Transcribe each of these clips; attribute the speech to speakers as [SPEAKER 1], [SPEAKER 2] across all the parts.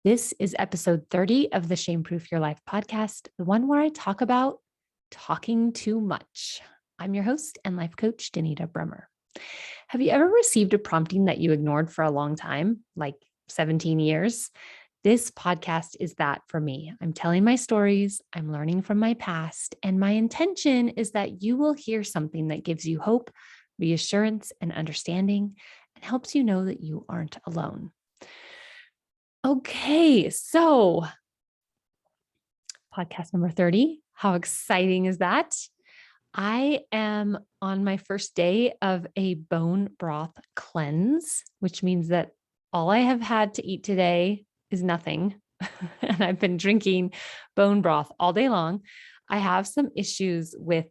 [SPEAKER 1] This is episode 30 of the Shameproof Your Life podcast, the one where I talk about talking too much. I'm your host and life coach, Danita Bremer. Have you ever received a prompting that you ignored for a long time, like 17 years? This podcast is that for me. I'm telling my stories, I'm learning from my past, and my intention is that you will hear something that gives you hope, reassurance, and understanding, and helps you know that you aren't alone. Okay, so podcast number 30. How exciting is that? I am on my first day of a bone broth cleanse, which means that all I have had to eat today is nothing. And I've been drinking bone broth all day long. I have some issues with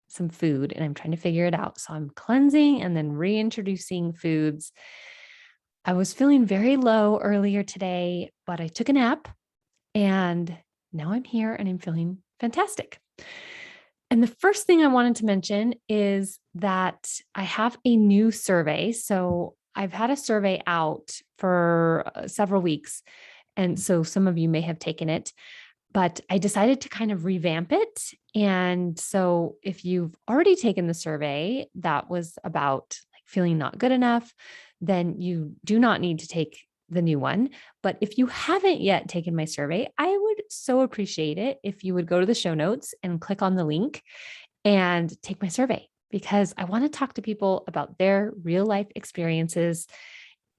[SPEAKER 1] some food and I'm trying to figure it out. So I'm cleansing and then reintroducing foods. I was feeling very low earlier today, but I took a nap and now I'm here and I'm feeling fantastic. And the first thing I wanted to mention is that I have a new survey. So I've had a survey out for several weeks. And so some of you may have taken it, but I decided to kind of revamp it. And so if you've already taken the survey that was about like feeling not good enough, then you do not need to take the new one. But if you haven't yet taken my survey, I would so appreciate it if you would go to the show notes and click on the link and take my survey, because I want to talk to people about their real life experiences.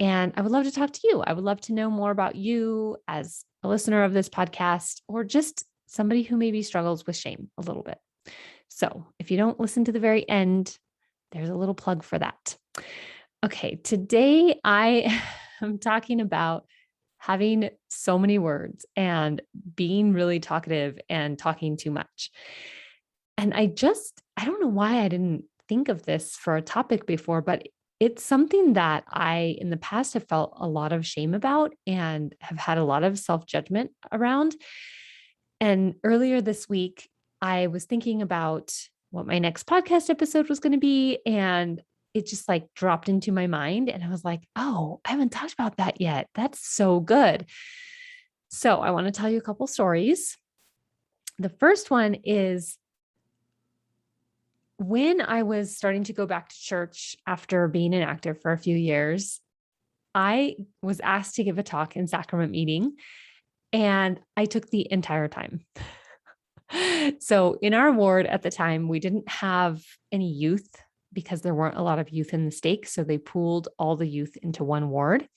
[SPEAKER 1] And I would love to talk to you. I would love to know more about you as a listener of this podcast, or just somebody who maybe struggles with shame a little bit. So if you don't listen to the very end, there's a little plug for that. Okay, today I am talking about having so many words and being really talkative and talking too much. And I don't know why I didn't think of this for a topic before, but it's something that I, in the past, have felt a lot of shame about and have had a lot of self-judgment around. And earlier this week, I was thinking about what my next podcast episode was going to be. And it just like dropped into my mind. And I was like, oh, I haven't talked about that yet. That's so good. So I want to tell you a couple stories. The first one is when I was starting to go back to church after being inactive for a few years, I was asked to give a talk in sacrament meeting, and I took the entire time. So in our ward at the time, we didn't have any youth because there weren't a lot of youth in the stake. So they pooled all the youth into one ward.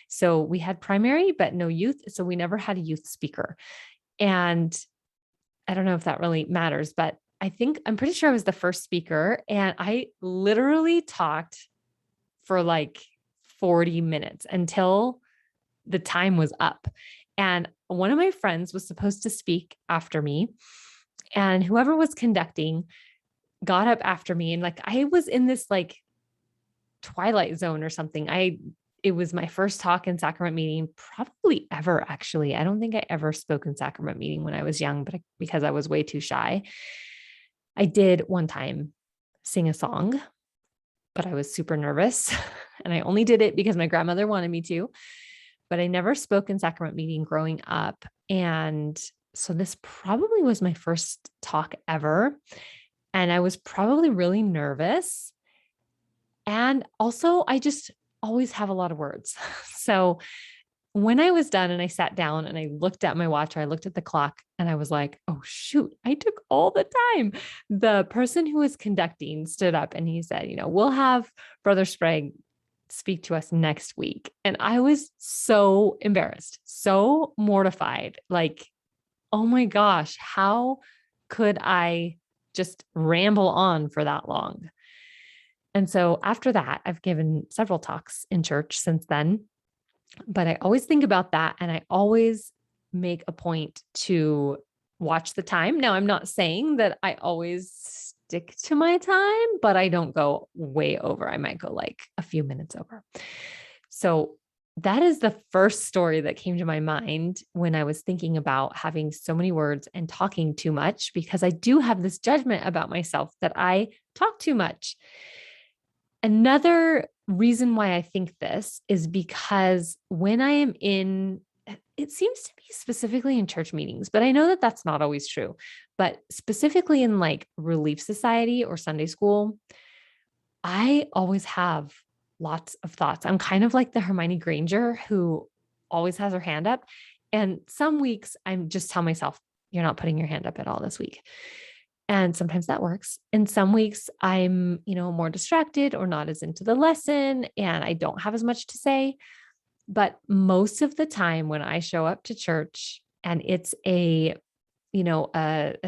[SPEAKER 1] So we had primary, but no youth. So we never had a youth speaker. And I don't know if that really matters, but I'm pretty sure I was the first speaker, and I literally talked for like 40 minutes until the time was up. And one of my friends was supposed to speak after me, and whoever was conducting got up after me. And like, I was in this like twilight zone or something. It was my first talk in sacrament meeting, probably ever, actually. I don't think I ever spoke in sacrament meeting when I was young, but because I was way too shy. I did one time sing a song, but I was super nervous. And I only did it because my grandmother wanted me to, but I never spoke in sacrament meeting growing up. And so this probably was my first talk ever. And I was probably really nervous. And also, I just always have a lot of words. So when I was done and I sat down and I looked at my watch, or I looked at the clock, and I was like, oh, shoot, I took all the time. The person who was conducting stood up and he said, we'll have Brother Sprague speak to us next week. And I was so embarrassed, so mortified. Like, oh my gosh, how could I just ramble on for that long? And so after that, I've given several talks in church since then, but I always think about that. And I always make a point to watch the time. Now, I'm not saying that I always stick to my time, but I don't go way over. I might go like a few minutes over. So that is the first story that came to my mind when I was thinking about having so many words and talking too much, because I do have this judgment about myself that I talk too much. Another reason why I think this is because when I am it seems to be specifically in church meetings, but I know that that's not always true. But specifically in like Relief Society or Sunday school, I always have lots of thoughts. I'm kind of like the Hermione Granger who always has her hand up. And some weeks I'm just tell myself, you're not putting your hand up at all this week. And sometimes that works. And some weeks I'm, more distracted or not as into the lesson and I don't have as much to say. But most of the time when I show up to church and it's a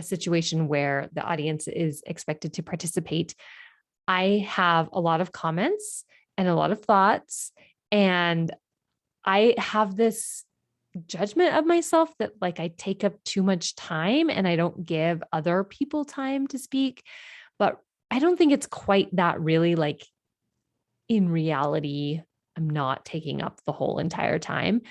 [SPEAKER 1] situation where the audience is expected to participate, I have a lot of comments and a lot of thoughts. And I have this judgment of myself that like I take up too much time and I don't give other people time to speak. But I don't think it's quite that really. Like in reality, I'm not taking up the whole entire time,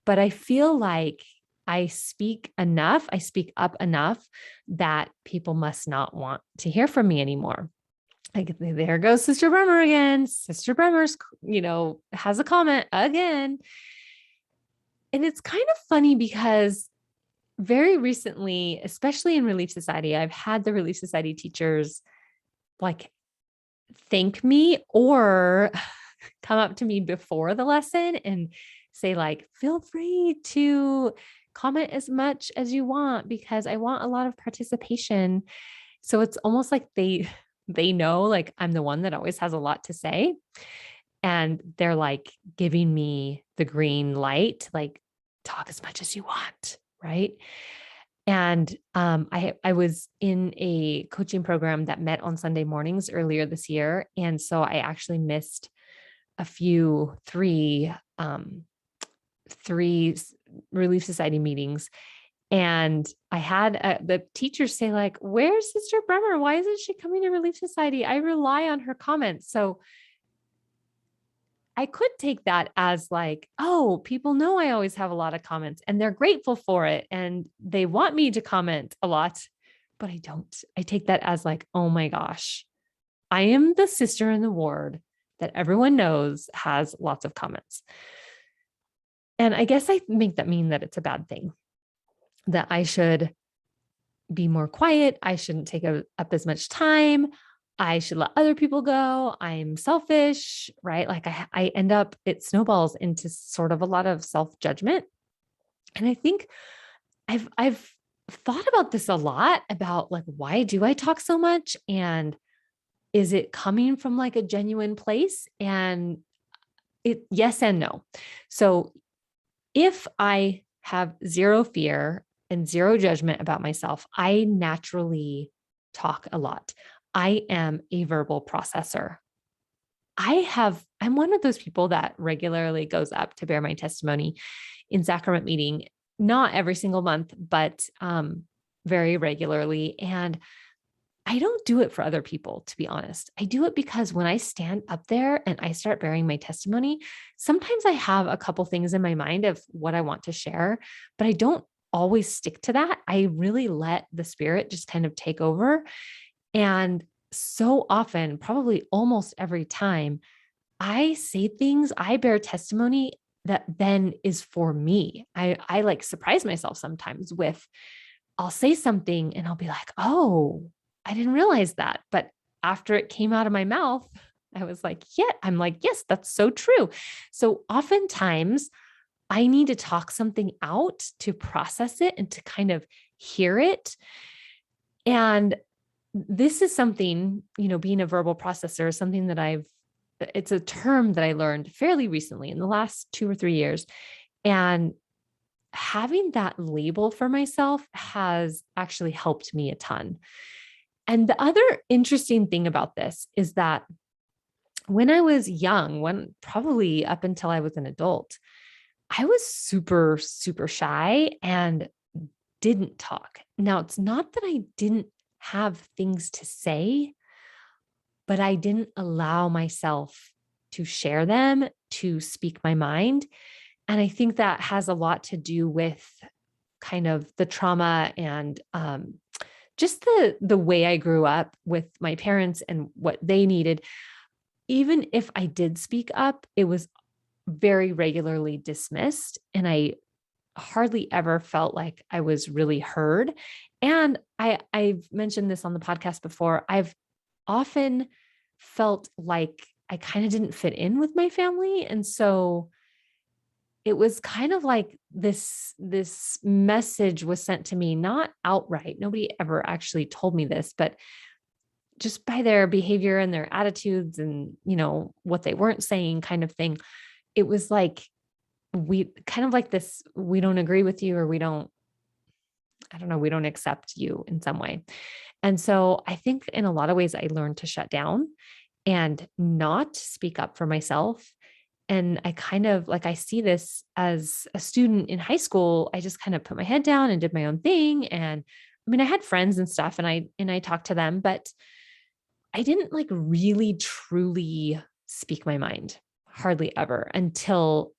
[SPEAKER 1] but I feel like I speak up enough that people must not want to hear from me anymore. Like there goes Sister Bremer again. Sister Bremer's, has a comment again. And it's kind of funny because very recently, especially in Relief Society, I've had the Relief Society teachers like thank me or come up to me before the lesson and say like, feel free to comment as much as you want because I want a lot of participation. So it's almost like they know like I'm the one that always has a lot to say. And they're like giving me the green light, like talk as much as you want. Right. And I was in a coaching program that met on Sunday mornings earlier this year. And so I actually missed a few, three Relief Society meetings. And I had the teachers say like, where's Sister Bremer? Why isn't she coming to Relief Society? I rely on her comments. So I could take that as like, oh, people know I always have a lot of comments and they're grateful for it. And they want me to comment a lot, but I don't. I take that as like, oh my gosh, I am the sister in the ward that everyone knows has lots of comments. And I guess I make that mean that it's a bad thing, that I should be more quiet. I shouldn't take up as much time. I should let other people go. I'm selfish, right? Like I end up, it snowballs into sort of a lot of self-judgment. And I think I've thought about this a lot about like, why do I talk so much? And is it coming from like a genuine place? And yes and no. So if I have zero fear and zero judgment about myself, I naturally talk a lot. I am a verbal processor. I'm one of those people that regularly goes up to bear my testimony in sacrament meeting, not every single month, but very regularly. And I don't do it for other people, to be honest. I do it because when I stand up there and I start bearing my testimony, sometimes I have a couple things in my mind of what I want to share, but I don't always stick to that. I really let the Spirit just kind of take over. And so often, probably almost every time, I say things, I bear testimony that then is for me. I like surprise myself sometimes with, I'll say something and I'll be like, oh, I didn't realize that. But after it came out of my mouth, I was like, yes, that's so true. So oftentimes I need to talk something out to process it and to kind of hear it. And this is something, being a verbal processor is something that it's a term that I learned fairly recently in the last 2 or 3 years. And having that label for myself has actually helped me a ton. And the other interesting thing about this is that when I was young, probably up until I was an adult, I was super, super shy and didn't talk. Now, it's not that I didn't have things to say, but I didn't allow myself to share them, to speak my mind. And I think that has a lot to do with kind of the trauma and just the way I grew up with my parents and what they needed. Even if I did speak up, it was very regularly dismissed. And I hardly ever felt like I was really heard. And I've mentioned this on the podcast before. I've often felt like I kind of didn't fit in with my family. And so it was kind of like this message was sent to me, not outright. Nobody ever actually told me this, but just by their behavior and their attitudes and, what they weren't saying kind of thing. It was like we kind of like this, we don't agree with you, or I don't know, we don't accept you in some way. And so I think in a lot of ways I learned to shut down and not speak up for myself. And I kind of like, I see this as a student in high school. I just kind of put my head down and did my own thing. And I mean, I had friends and stuff, and I talked to them, but I didn't like really truly speak my mind hardly ever until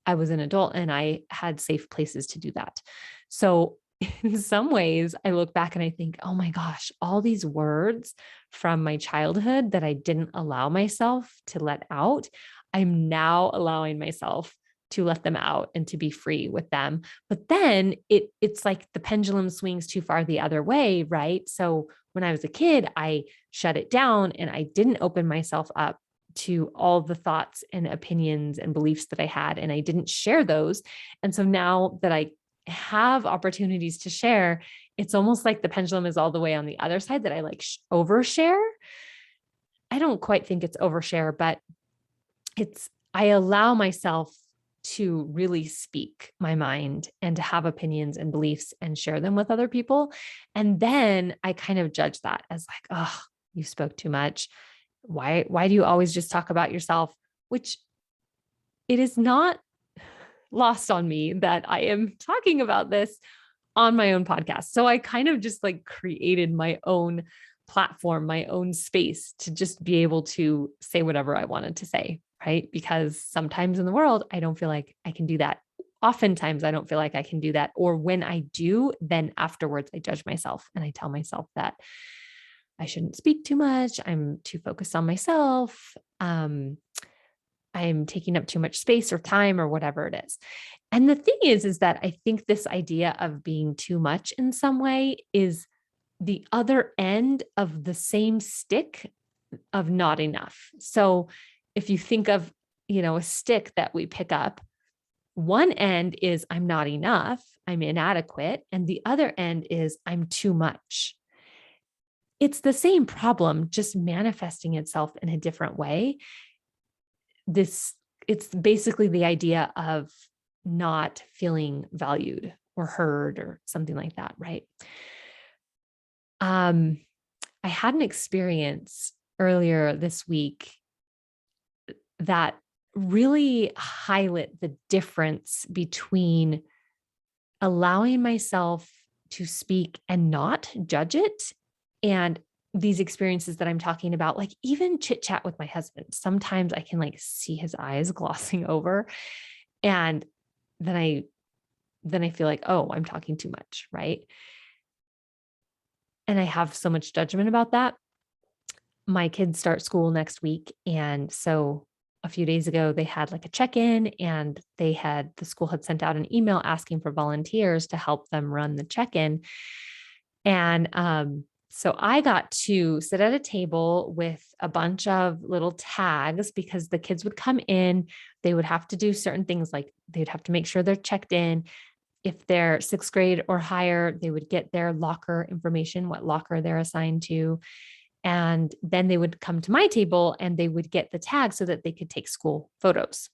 [SPEAKER 1] I was an adult and I had safe places to do that. So in some ways, I look back and I think, oh my gosh, all these words from my childhood that I didn't allow myself to let out, I'm now allowing myself to let them out and to be free with them. But then it's like the pendulum swings too far the other way, right? So when I was a kid, I shut it down and I didn't open myself up to all the thoughts and opinions and beliefs that I had, and I didn't share those. And so now that I have opportunities to share, it's almost like the pendulum is all the way on the other side, that I like overshare. I don't quite think it's overshare, but I allow myself to really speak my mind and to have opinions and beliefs and share them with other people. And then I kind of judge that as like, oh, you spoke too much. Why do you always just talk about yourself? Which it is not lost on me that I am talking about this on my own podcast. So I kind of just like created my own platform, my own space to just be able to say whatever I wanted to say, right? Because sometimes in the world, I don't feel like I can do that. Oftentimes, I don't feel like I can do that. Or when I do, then afterwards, I judge myself and I tell myself that I shouldn't speak too much. I'm too focused on myself. I'm taking up too much space or time or whatever it is. And the thing is that I think this idea of being too much in some way is the other end of the same stick of not enough. So if you think of, a stick that we pick up, one end is I'm not enough, I'm inadequate, and the other end is I'm too much. It's the same problem, just manifesting itself in a different way. It's basically the idea of not feeling valued or heard or something like that, right? I had an experience earlier this week that really highlight the difference between allowing myself to speak and not judge it, and these experiences that I'm talking about, like even chit chat with my husband. Sometimes I can like see his eyes glossing over, and then I feel like, oh, I'm talking too much, right? And I have so much judgment about that. My kids start school next week, and so a few days ago they had like a check-in, and the school had sent out an email asking for volunteers to help them run the check-in. And so I got to sit at a table with a bunch of little tags, because the kids would come in, they would have to do certain things, like they'd have to make sure they're checked in. If they're sixth grade or higher, they would get their locker information, what locker they're assigned to. And then they would come to my table and they would get the tag so that they could take school photos.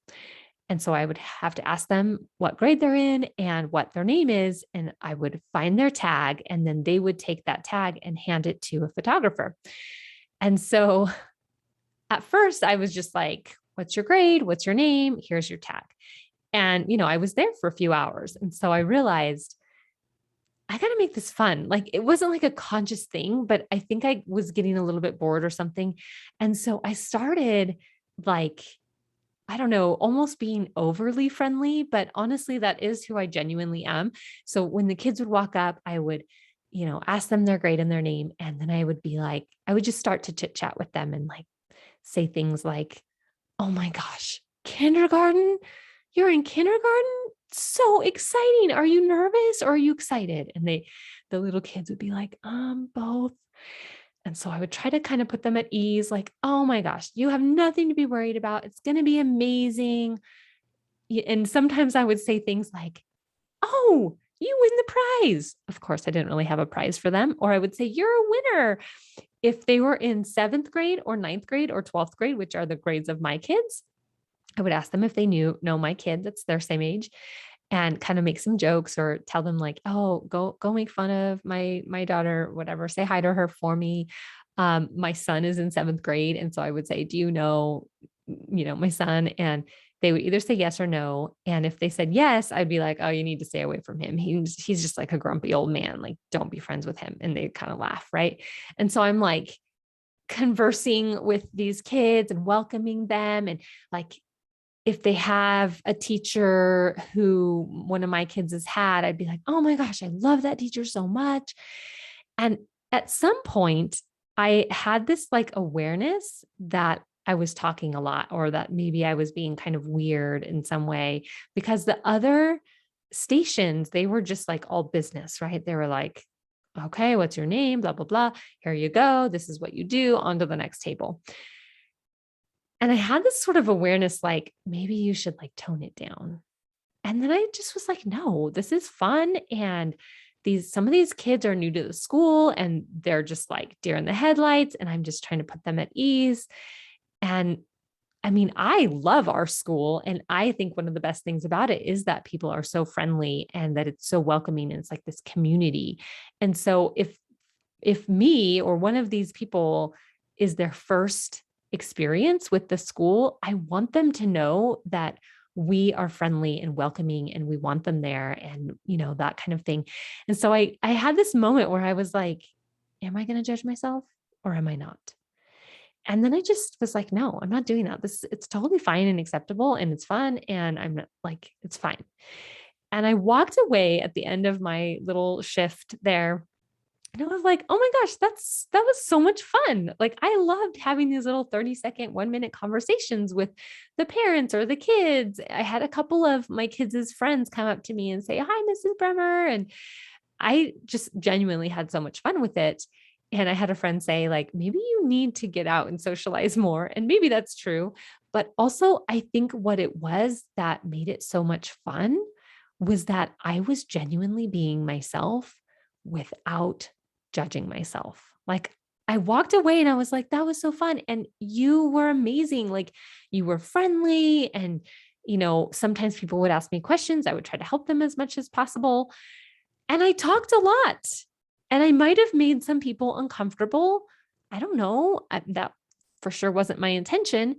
[SPEAKER 1] And so I would have to ask them what grade they're in and what their name is. And I would find their tag, and then they would take that tag and hand it to a photographer. And so at first I was just like, what's your grade? What's your name? Here's your tag. And, I was there for a few hours. And so I realized I got to make this fun. Like it wasn't like a conscious thing, but I think I was getting a little bit bored or something. And so I started like, I don't know, almost being overly friendly, but honestly, that is who I genuinely am. So when the kids would walk up, I would, ask them their grade and their name. And then I would be like, I would just start to chit chat with them and like say things like, oh my gosh, kindergarten? You're in kindergarten? so exciting. Are you nervous or are you excited? And the little kids would be like, both. And so I would try to kind of put them at ease, like, oh my gosh, you have nothing to be worried about. It's going to be amazing. And sometimes I would say things like, oh, you win the prize. Of course, I didn't really have a prize for them. Or I would say, you're a winner. If they were in seventh grade or ninth grade or 12th grade, which are the grades of my kids, I would ask them if they know my kid that's their same age, and kind of make some jokes or tell them like, oh, go make fun of my daughter, whatever, say hi to her for me. My son is in seventh grade. And so I would say, do my son? And they would either say yes or no. And if they said yes, I'd be like, oh, you need to stay away from him. He's just like a grumpy old man. Like, don't be friends with him. And they kind of laugh. Right. And so I'm like conversing with these kids and welcoming them, and like, if they have a teacher who one of my kids has had, I'd be like, oh my gosh, I love that teacher so much. And at some point, I had this like awareness that I was talking a lot, or that maybe I was being kind of weird in some way, because the other stations, they were just like all business, right? They were like, okay, what's your name? Blah, blah, blah. Here you go. This is what you do. On to the next table. And I had this sort of awareness, like maybe you should like tone it down. And then I just was like, no, this is fun. And some of these kids are new to the school and they're just like deer in the headlights. And I'm just trying to put them at ease. And I mean, I love our school. And I think one of the best things about it is that people are so friendly and that it's so welcoming. And it's like this community. And so if me or one of these people is their first experience with the school, I want them to know that we are friendly and welcoming and we want them there, and that kind of thing. And so I had this moment where I was like, am I going to judge myself or am I not? And then I just was like, no, I'm not doing that. It's totally fine and acceptable and it's fun. And I'm not like, it's fine. And I walked away at the end of my little shift there. And I was like, oh my gosh, that was so much fun. Like, I loved having these little 30-second, 1-minute conversations with the parents or the kids. I had a couple of my kids' friends come up to me and say, hi, Mrs. Bremer. And I just genuinely had so much fun with it. And I had a friend say, like, maybe you need to get out and socialize more. And maybe that's true. But also, I think what it was that made it so much fun was that I was genuinely being myself without judging myself. Like, I walked away and I was like, that was so fun. And you were amazing. Like, you were friendly. And, sometimes people would ask me questions. I would try to help them as much as possible. And I talked a lot. And I might have made some people uncomfortable. I don't know. That for sure wasn't my intention,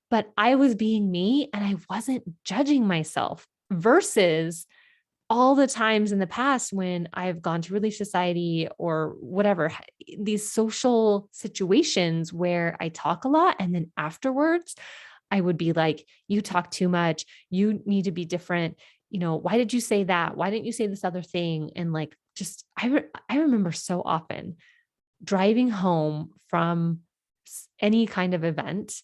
[SPEAKER 1] but I was being me and I wasn't judging myself, versus all the times in the past when I've gone to Relief Society or whatever, these social situations where I talk a lot. And then afterwards, I would be like, you talk too much. You need to be different. Why did you say that? Why didn't you say this other thing? And like, just, I remember so often driving home from any kind of event,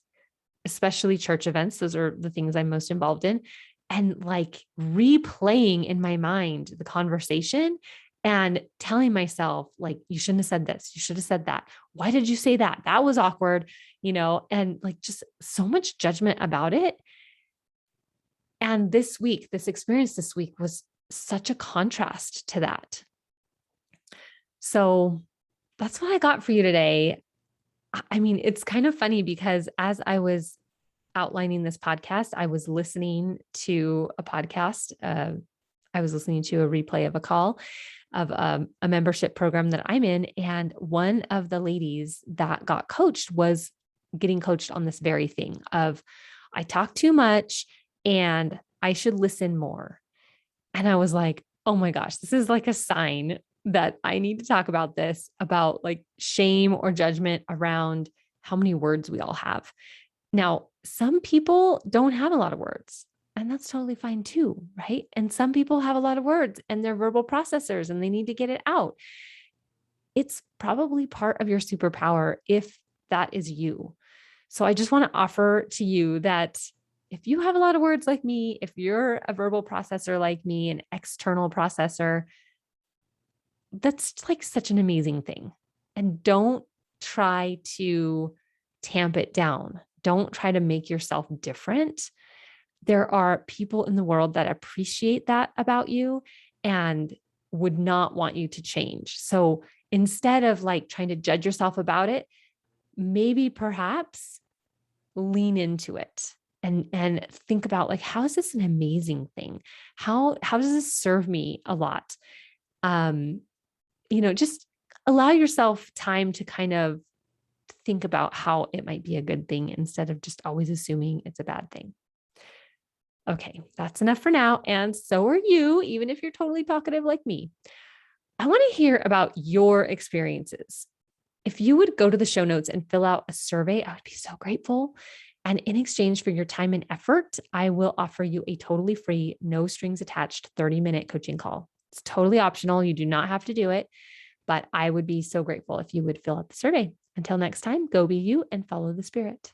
[SPEAKER 1] especially church events. Those are the things I'm most involved in. And like replaying in my mind the conversation and telling myself, like, you shouldn't have said this. You should have said that. Why did you say that? That was awkward, and like just so much judgment about it. And this experience this week was such a contrast to that. So that's what I got for you today. I mean, it's kind of funny because as I was outlining this podcast, I was listening to a podcast. I was listening to a replay of a call of a membership program that I'm in. And one of the ladies that got coached was getting coached on this very thing of, I talk too much and I should listen more. And I was like, oh my gosh, this is like a sign that I need to talk about this, about like shame or judgment around how many words we all have. Now, some people don't have a lot of words, and that's totally fine too, right? And some people have a lot of words and they're verbal processors and they need to get it out. It's probably part of your superpower if that is you. So I just want to offer to you that if you have a lot of words like me, if you're a verbal processor like me, an external processor, that's like such an amazing thing. And don't try to tamp it down. Don't try to make yourself different. There are people in the world that appreciate that about you and would not want you to change. So instead of like trying to judge yourself about it, maybe perhaps lean into it and think about like, how is this an amazing thing? How does this serve me a lot? Um, just allow yourself time to kind of think about how it might be a good thing instead of just always assuming it's a bad thing. Okay, that's enough for now. And so are you, even if you're totally talkative like me. I want to hear about your experiences. If you would go to the show notes and fill out a survey, I would be so grateful. And in exchange for your time and effort, I will offer you a totally free, no strings attached 30-minute coaching call. It's totally optional. You do not have to do it, but I would be so grateful if you would fill out the survey. Until next time, go be you and follow the spirit.